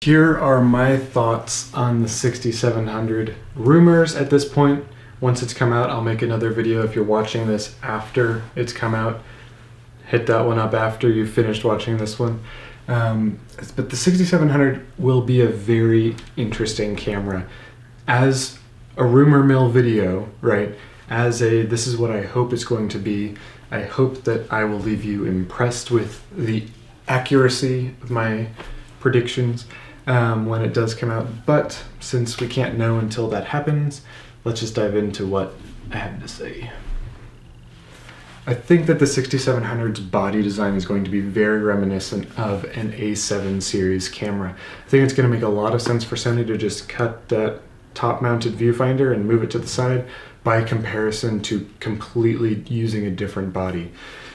Here are my thoughts on the 6700 rumors at this point. Once it's come out, I'll make another video. If you're watching this after it's come out, hit that one up after you've finished watching this one. But the 6700 will be a very interesting camera. As a rumor mill video, right? This is what I hope it's going to be. I hope that I will leave you impressed with the accuracy of my predictions when it does come out. But since we can't know until that happens, let's just dive into what I have to say. I think that the 6700's body design is going to be very reminiscent of an A7 series camera. I think it's going to make a lot of sense for Sony to just cut that top-mounted viewfinder and move it to the side by comparison to completely using a different body.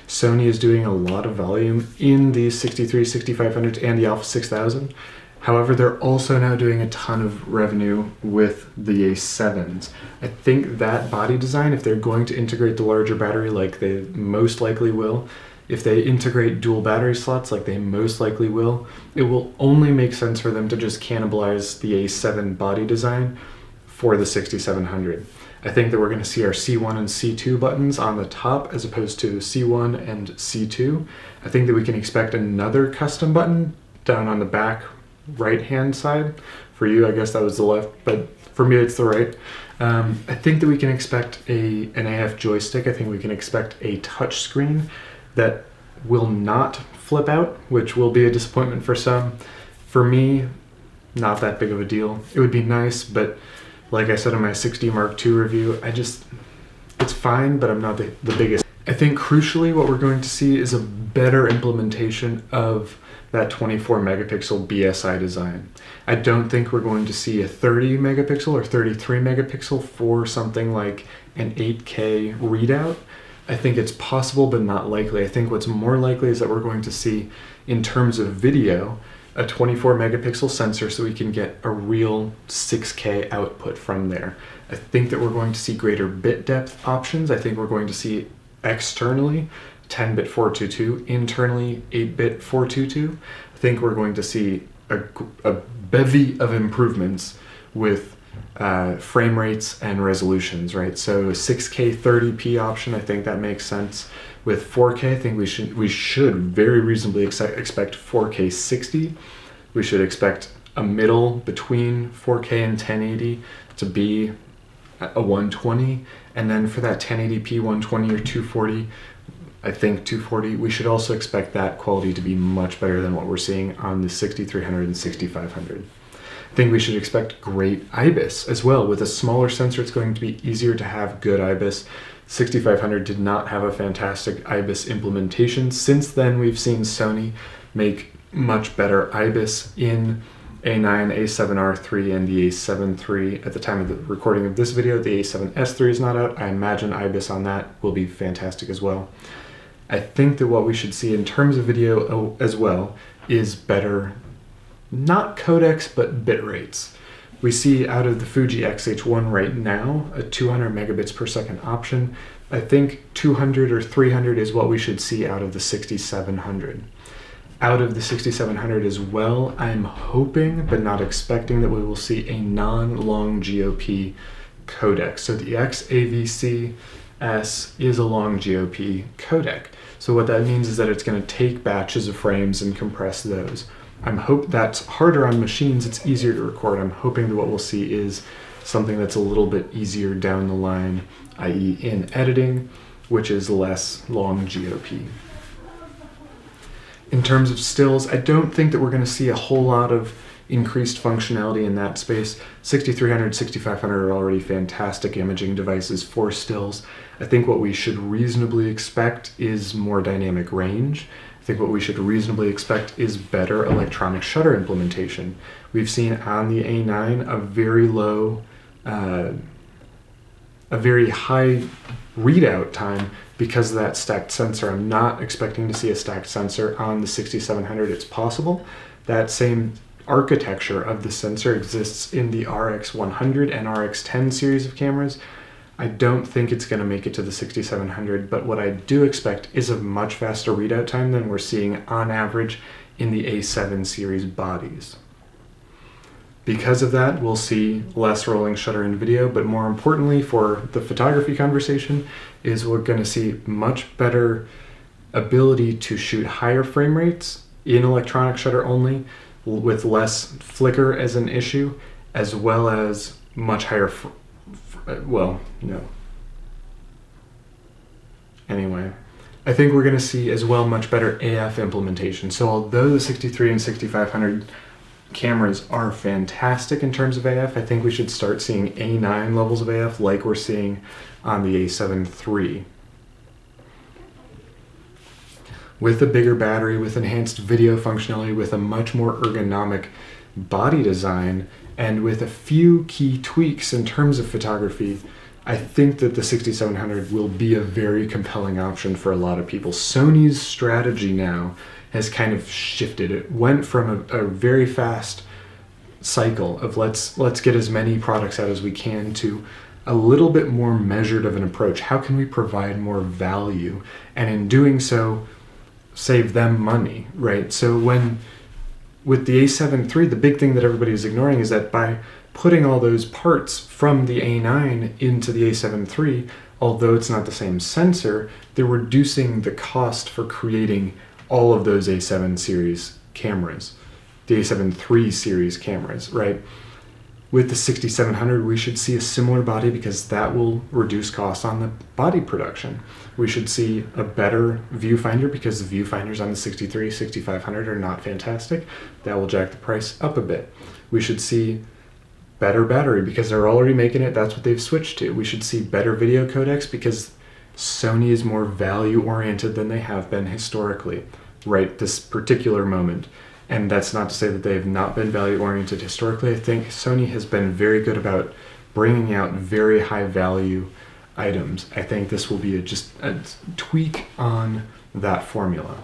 Sony is doing a lot of volume in the 63, 6500s and the Alpha 6000. However, they're also now doing a ton of revenue with the A7s. I think that body design, if they're going to integrate the larger battery like they most likely will, if they integrate dual battery slots like they most likely will, it will only make sense for them to just cannibalize the A7 body design for the 6700. I think that we're going to see our C1 and C2 buttons on the top as opposed to C1 and C2. I think that we can expect another custom button down on the back right hand side. For you, I guess that was the left, but for me it's the right. I think that we can expect an AF joystick. I think we can expect a touch screen that will not flip out, which will be a disappointment for some. For me, not that big of a deal. It would be nice, but like I said in my 6D Mark II review, it's fine, but I'm not the biggest. I think crucially what we're going to see is a better implementation of that 24 megapixel BSI design. I don't think we're going to see a 30 megapixel or 33 megapixel for something like an 8K readout. I think it's possible, but not likely. I think what's more likely is that we're going to see, in terms of video, a 24 megapixel sensor so we can get a real 6K output from there. I think that we're going to see greater bit depth options. I think we're going to see externally 10-bit 422, internally 8-bit 422. I think we're going to see a bevy of improvements with frame rates and resolutions, right? So 6K 30p option, I think that makes sense. With 4K, I think we should very reasonably expect 4K 60. We should expect a middle between 4K and 1080 to be a 120, and then for that 1080p 120 or 240, I think 240, we should also expect that quality to be much better than what we're seeing on the 6300 and 6500. I think we should expect great IBIS as well. With a smaller sensor, it's going to be easier to have good IBIS. 6500 did not have a fantastic IBIS implementation. Since then, we've seen Sony make much better IBIS in A9, A7R3, and the A7 III. At the time of the recording of this video, the A7S III is not out. I imagine IBIS on that will be fantastic as well. I think that what we should see in terms of video as well is better, not codecs, but bit rates. We see out of the Fuji X-H1 right now a 200 megabits per second option. I think 200 or 300 is what we should see out of the 6700. Out of the 6700 as well, I'm hoping but not expecting that we will see a non-long GOP codec. So the XAVC-S is a long GOP codec. So what that means is that it's going to take batches of frames and compress those. That's harder on machines, it's easier to record. I'm hoping that what we'll see is something that's a little bit easier down the line, i.e. in editing, which is less long GOP. In terms of stills, I don't think that we're going to see a whole lot of increased functionality in that space. 6300, 6500 are already fantastic imaging devices for stills. I think what we should reasonably expect is more dynamic range. I think what we should reasonably expect is better electronic shutter implementation. We've seen on the A9 a very low, a very high readout time because of that stacked sensor. I'm not expecting to see a stacked sensor on the 6700. It's possible. That same architecture of the sensor exists in the RX100 and RX10 series of cameras. I don't think it's going to make it to the 6700, but what I do expect is a much faster readout time than we're seeing on average in the A7 series bodies. Because of that, we'll see less rolling shutter in video, but more importantly for the photography conversation is we're going to see much better ability to shoot higher frame rates in electronic shutter only with less flicker as an issue, as well as much higher Anyway, I think we're going to see as well much better AF implementation. So although the 63 and 6500 cameras are fantastic in terms of AF, I think we should start seeing A9 levels of AF like we're seeing on the A7 III. With a bigger battery, with enhanced video functionality, with a much more ergonomic body design, and with a few key tweaks in terms of photography, I think that the 6700 will be a very compelling option for a lot of people. Sony's strategy now has kind of shifted. It went from a very fast cycle of let's get as many products out as we can to a little bit more measured of an approach. How can we provide more value? And in doing so, save them money, right? So with the A7 III, the big thing that everybody is ignoring is that by putting all those parts from the A9 into the A7 III, although it's not the same sensor, they're reducing the cost for creating all of those A7 series cameras, the A7 III series cameras, right? With the 6700, we should see a similar body because that will reduce costs on the body production. We should see a better viewfinder because the viewfinders on the 63, 6500 are not fantastic. That will jack the price up a bit. We should see better battery because they're already making it. That's what they've switched to. We should see better video codecs because Sony is more value oriented than they have been historically, right this particular moment. And that's not to say that they have not been value-oriented historically. I think Sony has been very good about bringing out very high-value items. I think this will be just a tweak on that formula.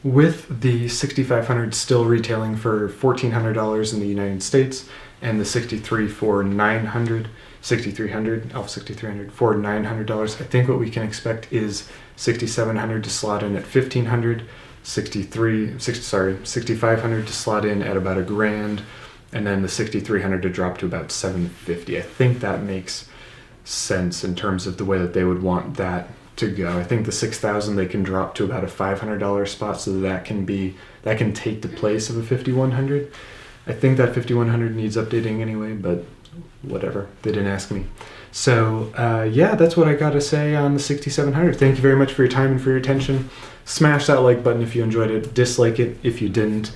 With the 6500 still retailing for $1,400 in the United States and the 63 for $900, 6300, Alpha 6300 for $900, I think what we can expect is 6700 to slot in at $1,500, 6500 to slot in at about $1,000, and then the 6300 to drop to about $750. I think that makes sense in terms of the way that they would want that to go. I think the 6000 they can drop to about a $500 spot, so that can take the place of a 5100. I think that 5100 needs updating anyway, but whatever, they didn't ask me. So yeah, that's what I got to say on the 6700. Thank you very much for your time and for your attention. Smash that like button if you enjoyed it, dislike it if you didn't.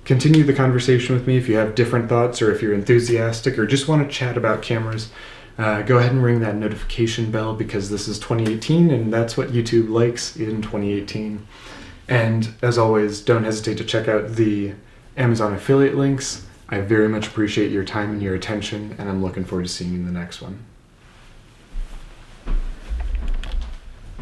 Continue the conversation with me if you have different thoughts or if you're enthusiastic or just want to chat about cameras. Go ahead and ring that notification bell because this is 2018 and that's what YouTube likes in 2018. And as always, don't hesitate to check out the Amazon affiliate links. I very much appreciate your time and your attention, and I'm looking forward to seeing you in the next one.